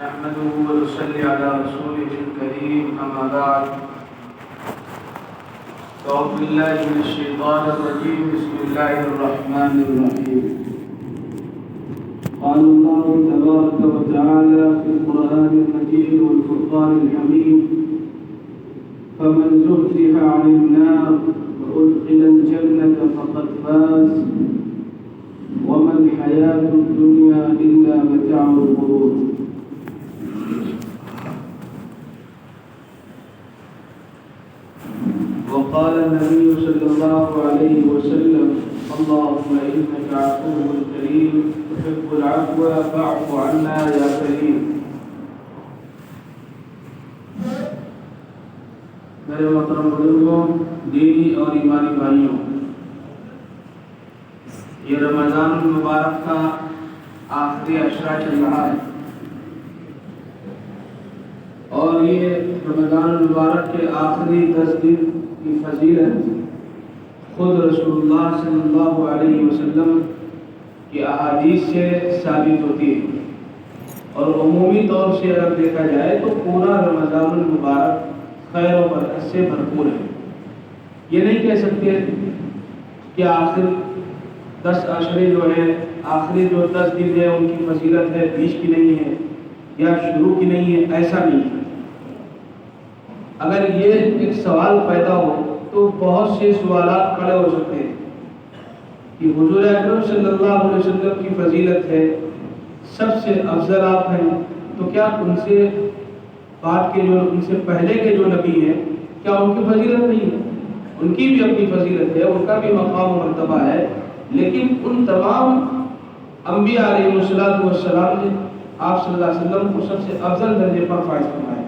نحمده ونصلي على رسوله الكريم أما بعد أعوذ بالله من الشيطان الرجيم بسم الله الرحمن الرحيم قال الله تبارك وتعالى في القرآن المجيد والفرقان الحميد فمن زحزح عن النار وأدخل الجنة فقد فاز وما الحياة الدنيا إلا متاع الغرور. وقال النبي صلى الله عليه وسلم اللهم إنك عفو كريم تحب العفو فاعف عنا يا كريم. میرے محترم بزرگوں، دینی اور ایمانی بھائیوں، یہ رمضان المبارک کا آخری عشرہ چل رہا ہے اور یہ رمضان المبارک کے آخری 10 دن کی فضیلت خود رسول اللہ صلی اللہ علیہ وسلم کی احادیث سے ثابت ہوتی ہے، اور عمومی طور سے اگر دیکھا جائے تو پورا رمضان المبارک خیر و برکت سے بھرپور ہے. یہ نہیں کہہ سکتے کہ آخر 10 عشرے جو ہے، آخری جو 10 دن ہے ان کی فضیلت ہے، بیچ کی نہیں ہے یا شروع کی نہیں ہے، ایسا نہیں ہے. اگر یہ ایک سوال پیدا ہو تو بہت سے سوالات کھڑے ہو سکتے ہیں کہ حضور اکرم صلی اللہ علیہ وسلم کی فضیلت ہے، سب سے افضل آپ ہیں، تو کیا ان سے بعد کے جو ان سے پہلے کے جو نبی ہیں کیا ان کی فضیلت نہیں ہے؟ ان کی بھی اپنی فضیلت ہے، ان کا بھی مقام و مرتبہ ہے، لیکن ان تمام انبیاء علیہ السلام نے آپ صلی اللہ علیہ وسلم کو سب سے افضل درجے پر فائز فرمایا.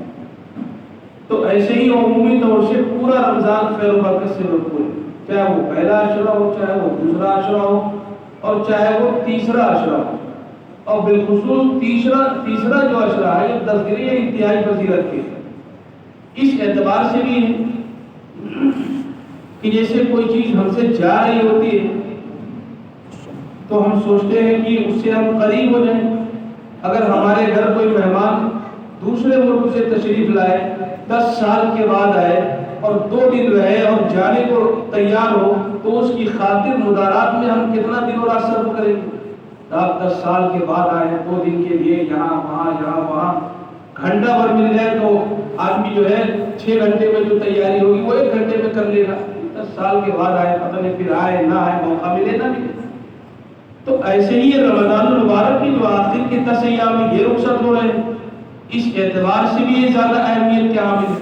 تو ایسے ہی عمومی طور سے پورا رمضان خیر و برکت سے بھرپور ہے، چاہے وہ پہلا عشرہ ہو، چاہے وہ دوسرا عشرہ ہو، اور چاہے وہ تیسرا عشرہ ہو. اور بالخصوص تیسرا جو عشرہ ہے یہ 10 دن یہ انتہائی فضیلت کے اس اعتبار سے بھی ہے کہ جیسے کوئی چیز ہم سے جا رہی ہوتی ہے تو ہم سوچتے ہیں کہ اس سے ہم قریب ہو جائیں. اگر ہمارے گھر کوئی مہمان دوسرے ملک سے تشریف لائے، 10 سال کے بعد آئے اور 2 دن رہے اور جانے کو تیار ہو، تو اس کی خاطر مدارات میں ہم کتنا دن اور رات صرف کریں گے؟ آپ 10 سال کے بعد آئے 2 دن کے لیے، یہاں وہاں گھنٹہ بھر مل جائے تو آدمی جو ہے 6 گھنٹے میں جو تیاری ہوگی وہ 1 گھنٹے میں کر لے گا. 10 سال کے بعد آئے، پتہ نہیں پھر آئے نہ آئے، موقع ملے نہ ملے. تو ایسے ہی رمضان المبارک کی جو آخر کے 10 ایام میں یہ رخصت ہو رہے ہیں، اس اعتبار سے بھی یہ زیادہ اہمیت کے حامل ہے.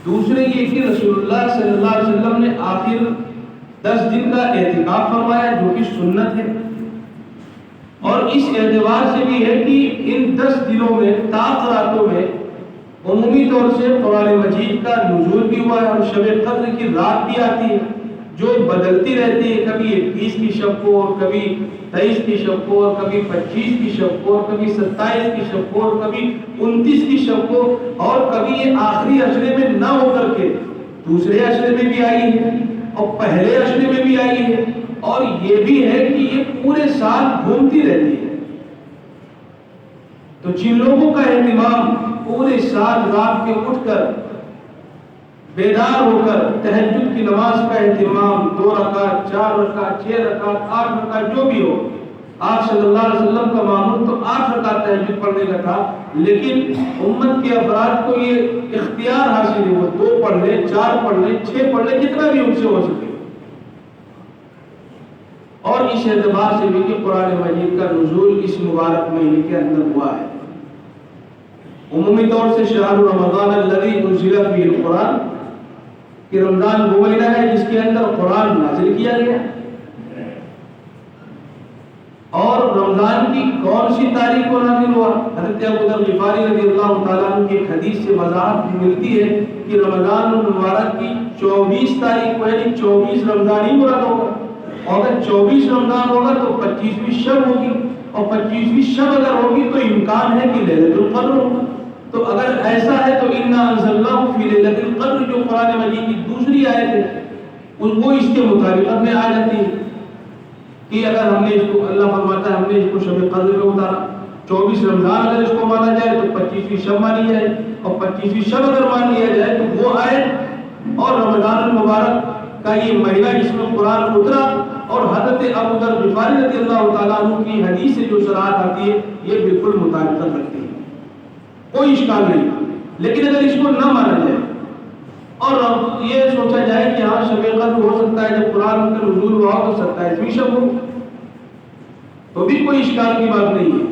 دوسرے یہ کہ رسول اللہ صلی اللہ علیہ وسلم نے آخر 10 دن کا اعتکاف فرمایا جو کہ سنت ہے، اور اس اعتبار سے بھی ہے کہ ان 10 دنوں میں طاق راتوں میں عمومی طور سے قرآن مجید کا نزول بھی ہوا ہے، اور شب قدر کی رات بھی آتی ہے جو بدلتی رہتی ہے. کبھی 21 کی شب کو، اور کبھی 23 کی شب کو، اور کبھی 25 کی شب کو، اور کبھی 27 کی شب کو، اور کبھی 29 کی شب کو، اور کبھی یہ آخری عشرے میں نہ ہو کر کے دوسرے عشرے میں بھی آئی ہے اور پہلے عشرے میں بھی آئی ہے. اور یہ بھی ہے کہ یہ پورے سال گھومتی رہتی ہے. تو جن لوگوں کا اہتمام پورے سال رات کے اٹھ کر بیدار ہو کر تہجد کی نماز کا اہتمام، 2 رکعت 4 رکعت 6 رکعت 8 رکعت جو بھی ہو، آپ صلی اللہ علیہ وسلم کا معمول تو 8 رکعت تہجد پڑھنے کا تھا، لیکن امت کے افراد کو یہ اختیار حاصل ہے، وہ 2 پڑھ لیں، 4 پڑھ لیں، 6 پڑھ لیں، جتنا بھی ان سے ہو سکے. اور اس اعتبار سے بھی کہ قرآن مجید کا نزول اس مبارک مہینے کے اندر ہوا ہے. عمومی طور سے شہر رمضان الذی انزل فیہ القرآن، کہ رمضان وہ مہینہ ہے جس کے اندر قرآن نازل کیا گیا. اور رمضان کی کون سی تاریخ کو نازل ہوا؟ حضرت ابو ذر غفاری رضی اللہ تعالیٰ عنہ کی ایک حدیث سے وضاحت ملتی ہے کہ رمضان المبارک کی 24 تاریخ کو، یعنی 24 رمضان ہی مراد ہوگا. اور اگر 24 رمضان ہوگا تو 25ویں شب ہوگی، اور 25ویں شب اگر ہوگی تو امکان ہے کہ لیلۃ القدر ہوگا. تو اگر ایسا ہے تو انا انزلناہ فی لیلۃ القدر جو قرآن مجید کی دوسری آیت ہے وہ اس کے مطابقت میں آ جاتی ہے کہ اگر ہم نے اس کو، اللہ فرماتا ہے ہم نے اس کو شب قدر میں اتارا، 24 رمضان اگر اس کو مانا جائے تو 25ویں شب مانی جائے، اور 25ویں شب اگر مان لیا جائے تو وہ آیت اور رمضان المبارک کا یہ مہینہ جس میں قرآن اترا اور حضرت ابو ذر غفاری رضی اللہ تعالیٰ عنہ کی حدیث سے جو صراحت آتی ہے یہ بالکل مطابقت رکھتی ہے، کوئی اشکال نہیں۔ لیکن اگر اس کو نہ مانا جائے اور یہ سوچا جائے کہ ہاں شب قدر ہو سکتا ہے جب قرآن کا نزول ہوا ہو 27ویں شب ہو، تو بھی کوئی اشکال کی بات نہیں ہے۔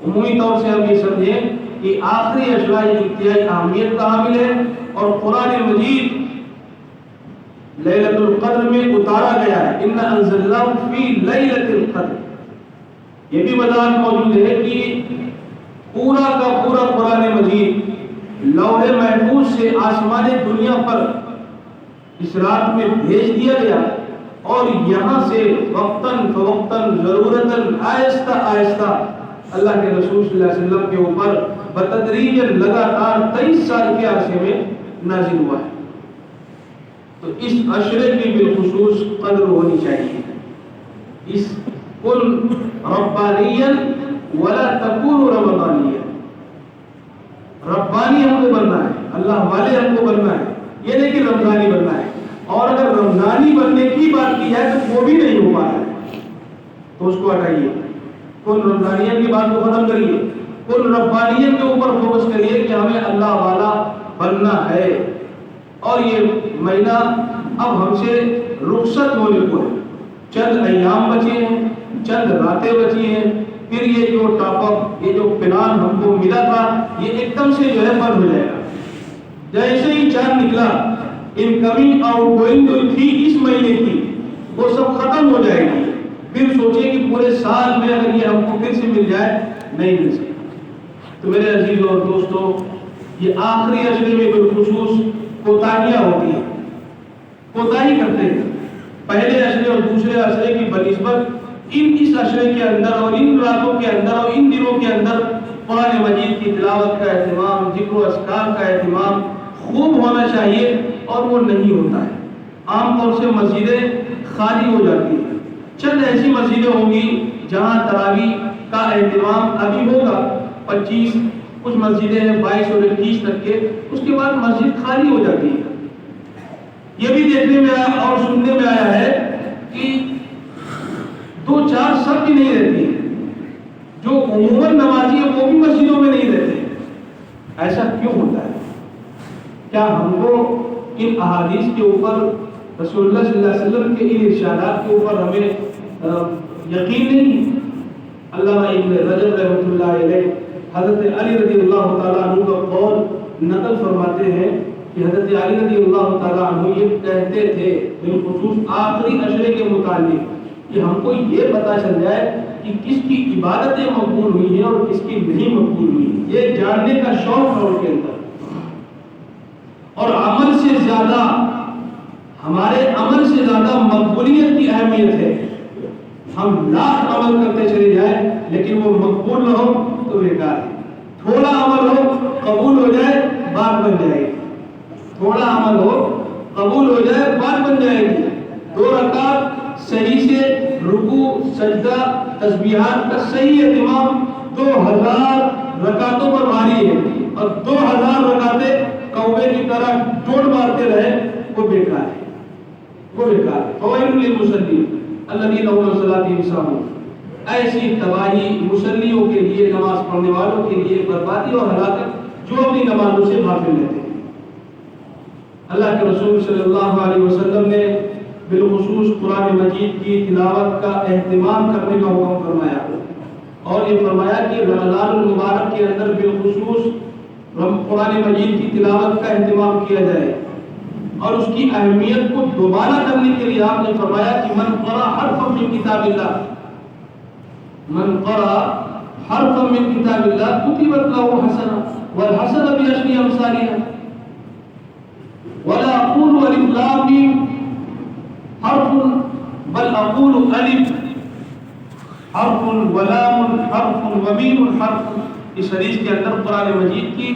عمومی طور سے ہم یہ سمجھیں کہ آخری اشرا یہ انتہائی اہمیت کا حامل ہے، اور قرآن مجید لیلۃ القدر میں اتارا گیا ہے، اِنَّا أَنزَلْنَاهُ فِي لَيْلَةِ الْقَدْرِ۔ یہ بھی وضاحت موجود ہے کہ پورا کا پورا قرآن مجید لوح محفوظ سے آسمان دنیا پر اس رات میں بھیج دیا گیا، اور یہاں سے وقتاً فوقتاً ضرورتاً آہستہ آہستہ اللہ کے رسول صلی اللہ علیہ وسلم کے اوپر بتدریج لگاتار 23 سال کے عرصے میں نازل ہوا ہے۔ تو اس عشرے کی بالخصوص قدر ہونی چاہیے۔ اس کن ربانیا ولا تکون رمضانیا، ربانی ہم کو بننا ہے، اللہ والے ہم کو بننا ہے، یہ نہیں کہ رمضانی بننا ہے۔ اور اگر رمضانی بننے کی بات کی جائے تو وہ بھی نہیں ہو پا رہا ہے، تو اس کو ہٹائیے، کن رمضانیت کی بات کو ختم کریے، کن ربانیت کے اوپر فوکس کریے کہ ہمیں اللہ والا بننا ہے۔ اور یہ مہینہ اب ہم سے رخصت ہونے کو ہے، چند ایام بچے ہیں، چند راتیں بچی ہیں، پھر یہ جو ٹاپ اپ، یہ جو پلان ہم کو ملا تھا یہ ایک دم سے جو ہے بند ہو جائے گا۔ جیسے ہی چاند نکلا، انکمنگ آؤٹ گوئنگ جو تھی اس مہینے کی وہ سب ختم ہو جائے گی۔ پھر سوچیں کہ پورے سال میں اگر یہ ہم کو پھر سے مل جائے، نہیں مل سکتی۔ تو میرے عزیزوں اور دوستوں، یہ آخری عشرے میں بالخصوص کوتاہیاں ہوتی ہیں، کوتاہی کرتے ہیں پہلے عشرے اور دوسرے عشرے کی بنسبت۔ اس عشرے کے اندر اور ان راتوں کے اندر اور ان دنوں کے اندر قرآن مجید کی تلاوت کا اہتمام، ذکر و اذکار کا اہتمام خوب ہونا چاہیے، اور وہ نہیں ہوتا ہے۔ عام طور سے مسجدیں خالی ہو جاتی ہیں، چند ایسی مسجدیں ہوں گی جہاں تراویح کا اہتمام ابھی ہوگا، 25 کچھ مسجدیں ہیں 22 اور 21 تک کے، اس کے بعد مسجد خالی ہو جاتی ہے۔ یہ بھی دیکھنے میں آیا اور سننے میں آیا ہے کہ 2-4 سب بھی نہیں رہتی ہیں، جو عموماً نمازی ہیں وہ بھی مسجدوں میں نہیں رہتے۔ ایسا کیوں ہوتا ہے؟ کیا ہم کو ان احادیث کے اوپر، رسول اللہ صلی اللہ علیہ وسلم کے ان ارشادات کے اوپر ہمیں یقین نہیں؟ علامہ ابن رجب رحمۃ اللہ علیہ حضرت علی رضی اللہ تعالیٰ عنہ کا قول نقل فرماتے ہیں کہ حضرت علی رضی اللہ تعالیٰ عنہ یہ کہتے تھے بالخصوص آخری عشرے کے متعلق کہ ہم کو یہ پتہ چل جائے کہ کس کی عبادتیں مقبول ہوئی ہیں اور کس کی نہیں مقبول ہوئی، یہ جاننے کا شوق ہے ان کے اندر۔ اور عمل سے زیادہ، ہمارے عمل سے زیادہ مقبولیت کی اہمیت ہے۔ ہم لاکھ عمل کرتے چلے جائیں لیکن وہ مقبول نہ ہو تو بیکار ہے۔ تھوڑا عمل ہو قبول ہو جائے بات بن جائے گی، تھوڑا عمل ہو قبول ہو جائے بات بن جائے گی۔ 2 رکعت صحیح سے رکوع سجدہ تسبیحات کا صحیح اہتمام 2000 رکعتوں پر بھاری ہے، اور 2000 رکعتیں کوے کی طرح ٹوٹ مارتے رہے، وہ بیکار ہے، وہ بیکار ہے۔ فوائل للمصلین الذین هم عن صلاتهم ساہون، ایسی تباہی مصلیوں کے لیے، نماز پڑھنے والوں کے لیے بربادی اور ہلاکت جو اپنی نمازوں سے غافل رہتے ہیں۔ اللہ کے رسول صلی اللہ علیہ وسلم نے بالخصوص قرآن مجید کی تلاوت کا اہتمام کرنے کا حکم فرمایا، اور یہ فرمایا کہ رمضان المبارک کے اندر بالخصوص قرآن مجید کی تلاوت کا اہتمام کیا جائے، اور اس کی اہمیت کو دوبارہ کرنے کے لیے آپ نے فرمایا کہ من قرأ حرفا من کتاب اللہ، من قرأ حرفا من کتاب اللہ کتبت له حسنہ والحسنہ بعشر امثالها، ولا اقول الف لام میم حرف بل اقول الف حرف ولام حرف ومیم حرف۔ اس حدیث کے اندر قرآن مجید کی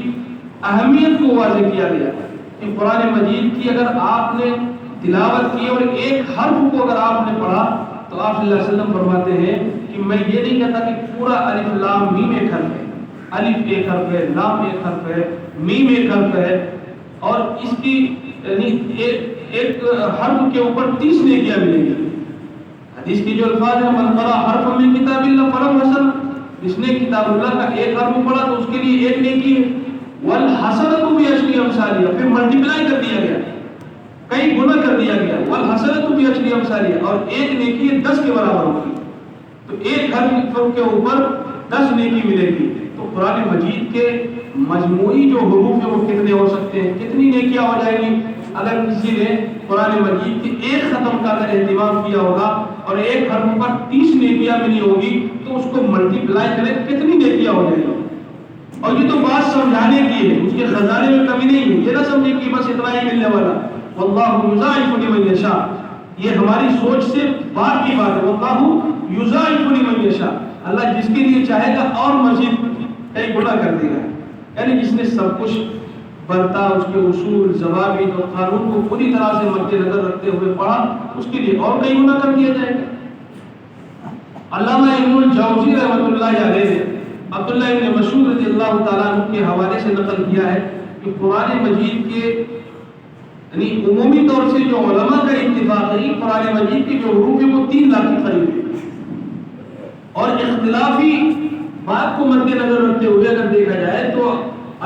اہمیت کو واضح کیا گیا کہ قرآن مجید کی اگر آپ نے تلاوت کی اور ایک حرف کو اگر آپ نے پڑھا تو آپ صلی اللہ علیہ وسلم فرماتے ہیں کہ کہ میں یہ نہیں کہتا کہ پورا الف لام میم ایک حرف ہے، الف ایک حرف ہے، لام ایک حرف ہے، میم ایک حرف ہے، اور اس کی یعنی ایک حرف کے اوپر 30 نیکیاں ملیں گی۔ حدیث کی جو الفاظ ہیں من قرأ حرفا من کتاب اللہ فلہ حسنہ، جس نے کتاب اللہ کا ایک حرف پڑھا تو اس کے لیے ایک نیکی ہے، والحسنۃ بعشر امثالها، پھر ملٹیپلائی کر دیا گیا، کئی گنا کر دیا گیا، والحسنۃ بعشر امثالها، اور ایک نیکی 10 کے برابر ہوگی، تو ایک حرف کے اوپر 10 نیکی ملے گی۔ تو قرآن مجید کے مجموعی جو حروف ہیں وہ کتنے ہو سکتے ہیں، کتنی نیکیاں ہو جائیں گی؟ اگر کسی نے قرآن مجید کے ایک ختم کا اگر اہتمام کیا ہوگا اور ایک حرف پر 30 نیکیاں ملی ہوگی تو اس کو ملٹیپلائی کریں کتنی نیکیاں ہو جائیں گی۔ اور یہ تو بات سمجھانے کی ہے، اس کے خزانے میں کمی نہیں ہے، یہ نہ سمجھے کہ بس اتنا ہی ملنے والا، واللہ یضاعف لمن یشاء، یہ ہماری سوچ سے باہر کی بات ہے، واللہ یضاعف لمن یشاء، اللہ جس کے لیے چاہے گا اور مزید کئی گنا کر دے گا، یعنی جس نے سب کچھ برتا، اس کے اصول، ضوابط اور قانون کو پوری طرح سے مد نظر رکھتے ہوئے پڑھا، اس کے لیے اور کئی گنا کر دیا جائے گا۔ علامہ ابن الجوزی رحمۃ اللہ علیہ نے عبداللہ ابن مسعود رضی اللہ تعالیٰ عنہ کے حوالے سے نقل کیا ہے کہ قرآن مجید کے یعنی عمومی طور سے جو علماء کا اتفاق ہے قرآن مجید کے جو حروف ہیں وہ 3 لاکھ کے قریب ہیں، اور اختلافی بات کو مد نظر رکھتے ہوئے اگر دیکھا جائے تو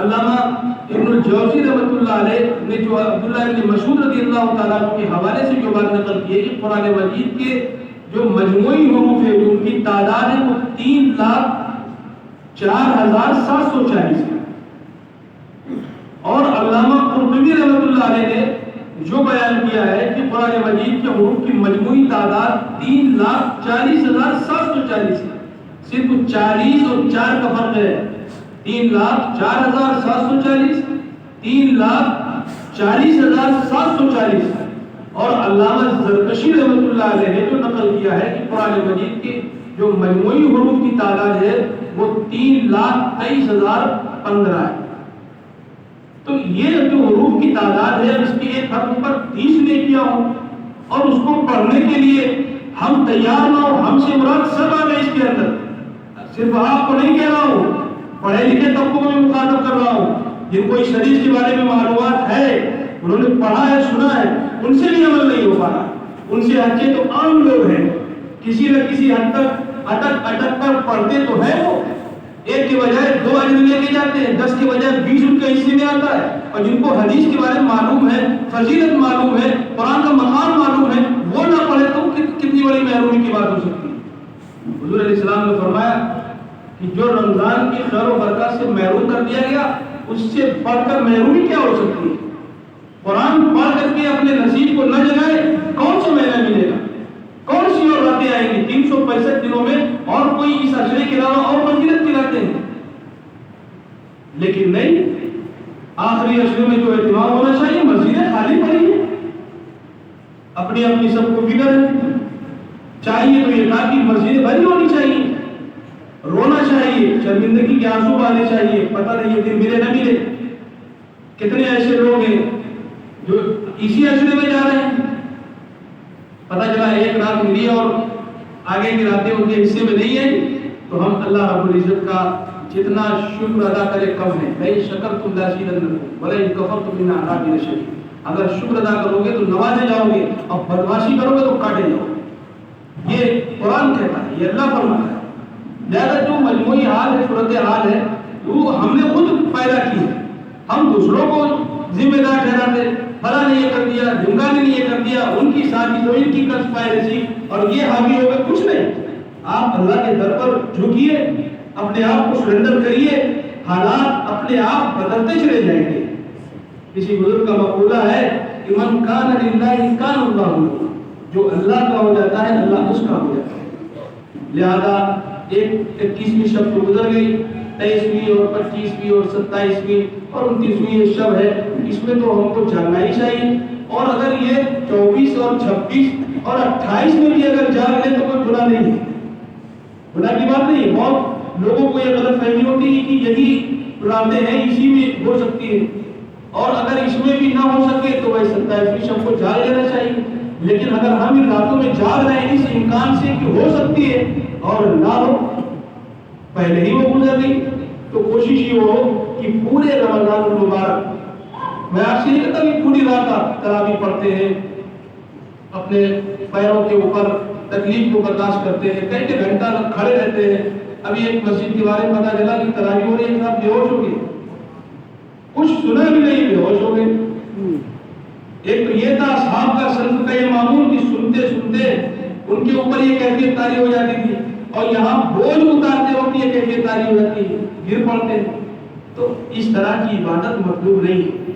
علامہ ابن الجوزی رحمۃ اللہ علیہ نے جو عبداللہ ابن مسعود رضی اللہ تعالیٰ عنہ کے حوالے سے جو بات نقل کی ہے کہ قرآن مجید کے جو مجموعی حروف ہیں جو ان کی تعداد ہے وہ 3,04,740 ہے، اور علامہ قرطبی رحمۃ اللہ علیہ نے جو بیان کیا ہے کہ قرآن مجید کے حروف کی مجموعی تعداد 3,40,740 ہے، صرف 40 اور 4 کا فرق ہے، 3,04,740، 3,40,740۔ اور علامہ زرکشی رحمۃ اللہ علیہ نے جو نقل کیا ہے کہ قرآن مجید کے جو مجموعی حروف کی تعداد ہے وہ 3,23,015 ہے۔ تو یہ جو حروف کی تعداد ہے اس کے ایک حرف پر 30 نیکیاں ہوں، اور اس کو پڑھنے کے لیے ہم تیار نہ ہو، ہم سے مراد سب آ گئے اس کے اندر، صرف آپ کو نہیں کہہ رہا ہوں، پڑھے لکھے طبقوں کو بھی مخاطب کر رہا ہوں، جن کو اس حدیث کے بارے میں معلومات ہے، انہوں نے پڑھا ہے، سنا ہے، ان سے بھی عمل نہیں ہو پا رہا، ان سے ہچے تو عام لوگ ہیں، کسی نہ کسی حد تک اٹک کر پڑھتے تو ہیں، وہ ایک کے بجائے 2 اجر لے کے جاتے ہیں، 10 کے بجائے 20 ان کے حصے میں آتا ہے، اور جن کو حدیث کے بارے میں معلوم ہے، فضیلت معلوم ہے، قرآن کا مقام معلوم ہے، وہ نہ پڑھے تو کتنی بڑی محرومی کی بات ہو سکتی ہے۔ حضور علیہ السلام نے فرمایا کہ جو رمضان کی خیر و برکات سے محروم کر دیا گیا اس سے بڑھ کر محرومی کیا ہو سکتی ہے؟ قرآن پڑھ کر کے اپنے نصیب کو نہ جگائے کون سا مہینہ ملے گا، کون سی اور راتیں آئیں گی 365 دنوں میں، اور کوئی اس اشرے کے علاوہ اور فضیلت کی راتیں ہیں؟ لیکن نہیں، آخری اشرے میں جو اہتمام ہونا چاہیے، مسجدیں خالی پڑی ہیں، اپنی اپنی سب کو فکر ہے، چاہیے تو یہ تھا کہ مسجدیں بھری ہونی چاہیے، رونا چاہیے، شرمندگی کے آنسو بہانے چاہیے، پتہ نہیں یہ دن ملے نہ ملے۔ کتنے ایسے لوگ ہیں جو اسی اشرے میں جا رہے ہیں، پتہ چلا ایک رات ملی اور آگے کی راتیں ان کے حصے میں نہیں ہیں، تو ہم اللہ رب العزت کا جتنا شکر ادا کرے کم ہے۔ لئن شکرتم لازیدنکم ولئن کفرتم ان عذابی لشدید، اگر شکر ادا کرو گے تو نوازے جاؤ گے، اور بدمعاشی کرو گے تو کاٹے جاؤ گے، یہ قرآن کہتا ہے، یہ اللہ فرماتا ہے۔ لہذا جو مجموعی حال ہے، صورت حال ہے، وہ ہم نے خود پیدا کی ہے، ہم دوسروں کو ذمہ دار ٹھہراتے، فلاں نے یہ کر دیا، ڈھنگا نے یہ کر دیا، ان کی سازش و ان کی کنسپائریسی، اور یہ حاوی ہو گئے، کچھ نہیں۔ آپ اللہ کے در پر جھکیے، اپنے آپ کو سرنڈر کریے، حالات اپنے آپ بدلتے چلے جائیں گے۔ کسی بزرگ کا مقولہ ہے کہ من کان للہ کان اللہ لہ، جو اللہ کا ہو جاتا ہے اللہ اس کا ہو جاتا ہے۔ لہذا 21ویں شب تو گزر گئی، 23ویں اور 25ویں اور 27ویں اور 29ویں یہ شب ہے، اس میں تو ہم کو جاگنا ہی چاہیے، اور اگر یہ 24 اور 26 اور 28 میں بھی اگر جاگ لیں تو کوئی گناہ نہیں ہے، گناہ کی بات نہیں ہے۔ بہت لوگوں کو یہ غلط فہمی ہوتی ہے کہ یہی راتیں ہیں اسی میں ہو سکتی ہے، اور اگر اس میں بھی نہ ہو سکے تو وہی 27ویں شب کو جاگ لینا چاہیے۔ لیکن اگر ہم ان راتوں میں جاگ رہے ہیں اس امکان سے کہ ہو سکتی ہے اور نہ ہو، پہلے ہی وہ گزر گئی، تو کوشش یہ ہو کہ پورے رمضان المبارک، میں آپ سے نہیں کہتا کہ پوری رات آپ تراویح پڑھتے ہیں، اپنے پیروں کے اوپر تکلیف کو برداشت کرتے ہیں، کئی گھنٹہ کھڑے رہتے ہیں۔ ابھی ایک مسجد کے بارے میں پتا چلا کہ تراویح ہو رہی ہے، صاحب بے ہوش ہو گئے، کچھ سنا بھی نہیں، بے ہوش ہو گئے۔ ایک تو یہ تھا اصحاب کا سلف کا یہ معمول کہ سنتے سنتے ان کے اوپر یہ کیفیت طاری ہو جاتی تھی، اور یہاں بوجھ اتارتے وقت یہ کیفیت طاری ہو جاتی ہے، گر پڑتے ہیں۔ تو اس طرح کی عبادت مطلوب نہیں ہے،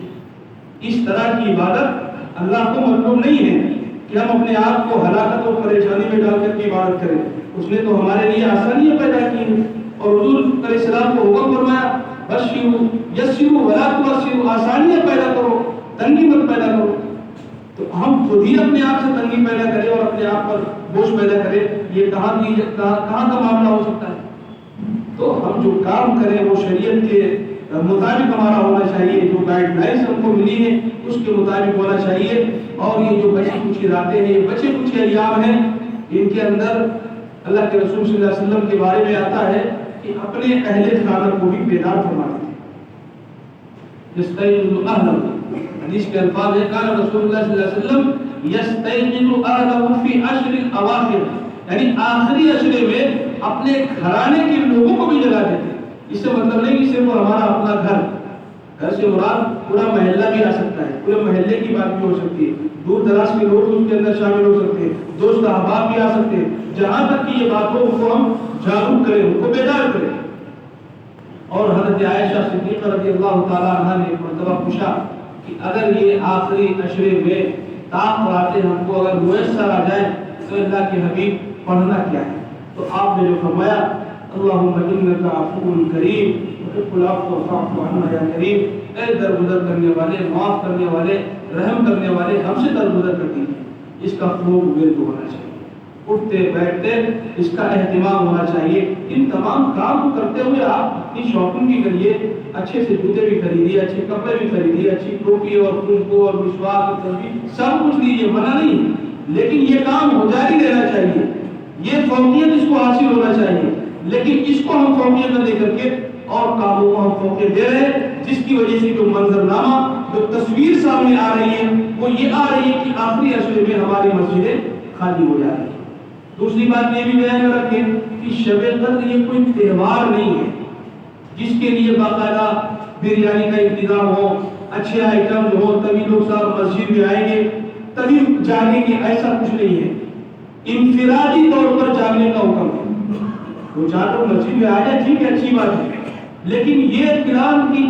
اس طرح کی عبادت اللہ کو مطلوب نہیں ہے کہ ہم اپنے آپ کو ہلاکت اور پریشانی میں ڈال کر کے عبادت کریں۔ اس نے تو ہمارے لیے آسانیاں پیدا کی ہیں، اور حضور علیہ السلام کو حکم فرمایا بشروا یسروا ولا تعسروا، آسانیاں پیدا کرو، تنگی مت پیدا کرو۔ تو ہم خود ہی اپنے آپ سے تنگی پیدا کریں اور اپنے آپ پر بوجھ پیدا کریں، یہ کہاں کا معاملہ ہو سکتا ہے؟ تو ہم جو کام کریں وہ شریعت کے مطابق ہمارا ہونا چاہیے، جو گائیڈ لائنس ہم کو ملی ہیں اس کے مطابق ہونا چاہیے۔ اور یہ جو بچی کچھ راتیں ہیں، یہ بچے کچھ ایام ہیں، ان کے اندر اللہ کے رسول صلی اللہ علیہ وسلم کے بارے میں آتا ہے کہ اپنے اہل خانہ کو بھی بیدار فرماتے تھے۔ یستیقظ اہلہ، حدیث کے الفاظ ہے کان رسول اللہ صلی اللہ علیہ وسلم یستیقظ اہلہ فی عشر الاواخر، یعنی آخری عشرے میں اپنے گھرانے کے لوگوں کو بھی جگاتے تھے۔ اس سے مطلب نہیں کہ صرف ہمارا اپنا گھر سے مراد پورا محلہ بھی آ سکتا ہے، پورے محلے کی بات بھی ہو سکتی ہے، دور دراز کے لوگ اس کے اندر شامل ہو سکتے ہیں، دوست احباب بھی آ سکتے ہیں۔ جہاں تک کہ یہ بات ہو ان کو ہم جاگرک کریں، ان کو بیدار کریں۔ اور حضرت عائشہ صدیقہ رضی اللہ تعالی عنہ نے ایک مرتبہ پوچھا کہ اگر یہ آخری عشرے میں طاق راتیں ہم کو اگر میسر آ جائیں تو اللہ کے حبیب پڑھنا کیا ہے؟ تو آپ نے جو فرمایا اللہم انک عفو کریم تحب العفو فاعف عنا یا کریم، اے درگزر کرنے والے، معاف کرنے والے، رحم کرنے والے، ہم سے درگزر کر دیجیے۔ اس کا خوب ورد ہونا چاہیے، اٹھتے بیٹھتے اس کا اہتمام ہونا چاہیے۔ ان تمام کام کو کرتے ہوئے آپ اپنی شاپنگ بھی کریے، اچھے سے جوتے بھی خریدیے، اچھے کپڑے بھی خریدیے، اچھی ٹوپی اور خوشبو اور مسواک اور تسبیح سب کچھ لیجیے، منع نہیں، لیکن یہ کام ہو جاری رہنا چاہیے، یہ فوقیت اس کو حاصل ہونا چاہیے۔ لیکن اس کو ہم فوقیت نہ دے کر کے اور کاموں کو ہم فوقیت دے رہے ہیں، جس کی وجہ سے جو منظرنامہ، جو تصویر سامنے آ رہی ہے وہ یہ آ رہی ہے کہ آخری عشرے میں ہماری مسجدیں خالی ہو جا رہی ہیں۔ دوسری بات یہ بھی بیان رکھیں کہ شب قدر یہ کوئی تہوار نہیں ہے جس کے لیے باقاعدہ بریانی کا انتظام ہو، اچھے آئٹم ہو، تبھی لوگ صاحب مسجد میں آئیں گے، تبھی جاگیں گے، ایسا کچھ نہیں ہے۔ انفرادی طور پر جاگنے کا حکم ہے، وہ چاہ تو مسجد میں آ جائے ٹھیک ہے، اچھی بات ہے، لیکن یہ پلان کی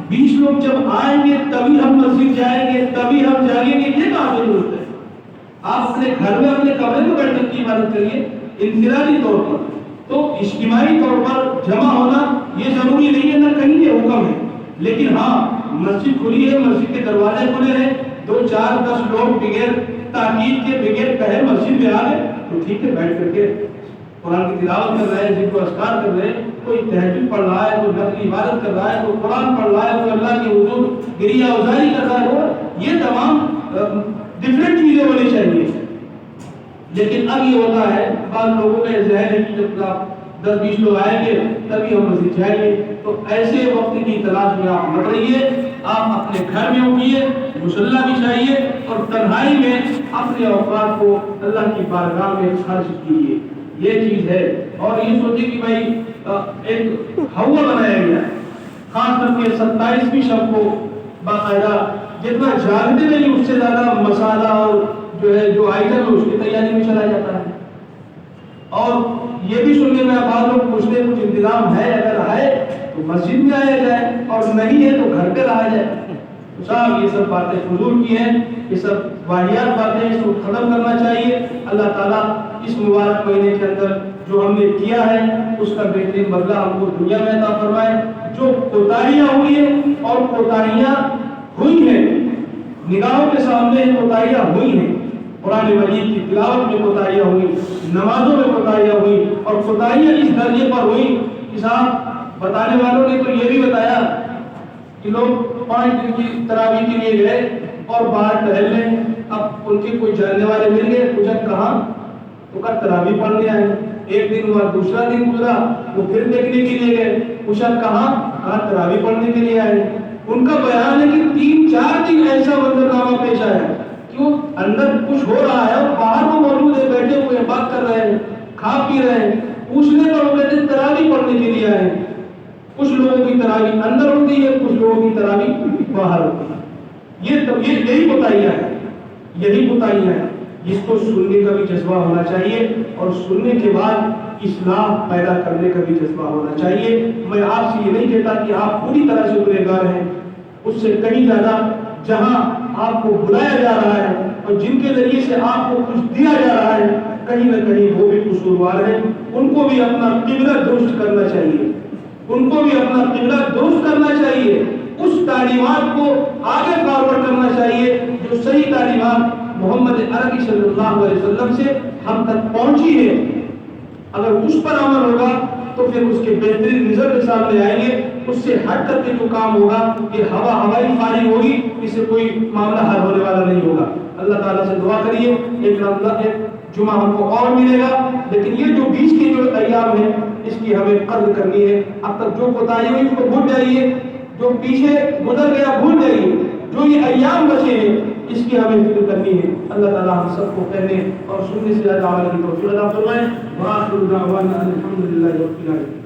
20 لوگ جب آئیں گے تبھی ہم مسجد جائیں گے، تبھی ہم جاگیں گے، یہ کہاں ضرورت ہے؟ آپ اپنے گھر میں اپنے کمرے میں بیٹھ کر عبادت کریے انفرادی طور پر۔ تو اجتماعی طور پر جمع ہونا یہ ضروری نہیں ہے، نہ کہیں یہ حکم ہے، لیکن ہاں مسجد کھلی ہے، مسجد کے دروازے کھلے ہیں، 2 4 10 لوگ بغیر تاکید کے بغیر کہے مسجد میں آ گئے تو ٹھیک ہے، بیٹھ کر کے قرآن کی تلاوت کر رہے ہیں، ذکر و اذکار کر رہے ہیں، کوئی تہجد پڑھ رہا ہے، کوئی نفلی عبادت کر رہا ہے، کوئی قرآن پڑھ رہا ہے، کوئی اللہ کے حضور گریہ ازاری کر رہا ہے، یہ تمام ڈفرینٹ چیزیں ہونی چاہیے۔ لیکن اب یہ ہوتا ہے بعض لوگوں کا ذہن ہے کہ جب 10 20 لوگ آئیں گے تبھی ہم مسجد جائیں گے، تو ایسے وقت کی تلاش میں آپ مت رہیے، آپ اپنے گھر میں اٹھیے، مصلی بچھائیے اور تنہائی میں اپنے اوقات کو اللہ کی بارگاہ میں خرچ کیجیے، یہ چیز ہے۔ اور یہ سوچیں کہ بھائی ایک ہوا بنایا گیا ہے، خاص کر کے 27ویں شب کو باقاعدہ جتنا جاگتے نہیں اس سے زیادہ مسالہ اور جو ہے جو آئٹم ہے اس کی تیاری میں چلا جاتا ہے۔ اور یہ بھی سننے میں بعض لوگ پوچھتے کچھ انتظام ہے، اگر ہے تو مسجد میں آیا جائے اور نہیں ہے تو گھر پہ رہا جائے۔ تو صاحب یہ سب باتیں فضول کی ہیں، یہ سب واہیات باتیں، اس کو ختم کرنا چاہیے۔ اللہ تعالیٰ اس مبارک مہینے کے اندر جو ہم نے کیا ہے اس کا بہترین بدلہ ہم کو دنیا میں عطا فرمائے۔ جو کوتاہیاں ہوئی ہیں اور کوتاہیاں ہوئی ہیں، نگاہوں کے سامنے کوتاہیاں ہوئی ہیں، قرآن مجید کی تلاوت میں کوتاہیاں ہوئی، نمازوں میں کوتاہیاں ہوئی، اور کوتاہیاں اس درجے پر ہوئی کہ صاحب بتانے والوں نے تو یہ بھی بتایا کہ لوگ 5 دن کی تراویح کے لیے گئے اور باہر ٹہل لیں، اب ان کے کوئی جاننے والے مل گئے، پوچھا کہاں؟ تو کہا تراویح پڑھنے آئے۔ ایک دن ہوا، دوسرا دن گزرا، وہ پھر دیکھنے کے لیے گئے، پوچھا کہاں؟ کہا تراویح پڑھنے کے لیے آئے۔ ان کا بیان ہے کہ 3-4 دن ایسا منظرنامہ پیش آیا کہ وہ اندر کچھ ہو رہا ہے اور باہر وہ موجود ہے، بیٹھے ہوئے بات کر رہے ہیں، کھا پی رہے ہیں، پوچھنے پر وہ کہتے ہیں تراویح پڑھنے کے لیے آئے۔ کچھ لوگوں کی تراویح اندر ہوتی ہے، کچھ لوگوں کی تراویح باہر ہوتی ہے۔ یہی بتائیاں ہے، یہی بتائیاں ہے جس کو سننے کا بھی جذبہ ہونا چاہیے اور سننے کے بعد اصلاح پیدا کرنے کا بھی جذبہ ہونا چاہیے۔ میں آپ سے یہ نہیں کہتا کہ آپ پوری طرح سے گنہگار ہیں، اس سے کہیں زیادہ جہاں آپ کو بلایا جا رہا ہے اور جن کے ذریعے سے آپ کو کچھ دیا جا رہا ہے، کہیں نہ کہیں وہ بھی قصوروار ہیں، ان کو بھی اپنا قبلہ درست کرنا چاہیے، ان کو بھی اپنا قبلہ درست کرنا چاہیے، اس تعلیمات کو آگے فارورڈ کرنا چاہیے جو صحیح تعلیمات محمد عربی صلی اللہ علیہ وسلم سے ہم تک پہنچی ہے۔ اگر اس پر عمل ہوگا تو پھر اس کے بہترین رزلٹ سامنے آئیں گے۔ اس سے ہٹ کر کے جو کام ہوگا یہ ہوائی فائرنگ ہوگی، اس سے کوئی معاملہ حل ہونے والا نہیں ہوگا۔ اللہ تعالیٰ سے دعا کریے ایک جمعہ ہم کو اور ملے گا، لیکن یہ جو بیچ کے جو ایام ہیں اس کی ہمیں قدر کرنی ہے۔ اب تک جو کوتاہی ہوئی اس کو بھول جائیے، جو پیچھے گزر گیا بھول جائیے، جو یہ ایام بچے ہیں اس کی ہمیں فکر کرنی ہے۔ اللہ تعالیٰ ہم سب کو کہنے اور سننے سے زیادہ عمل کی توفیق عطا فرمائے۔ وآخر دعوانا الحمدللہ رب العالمین۔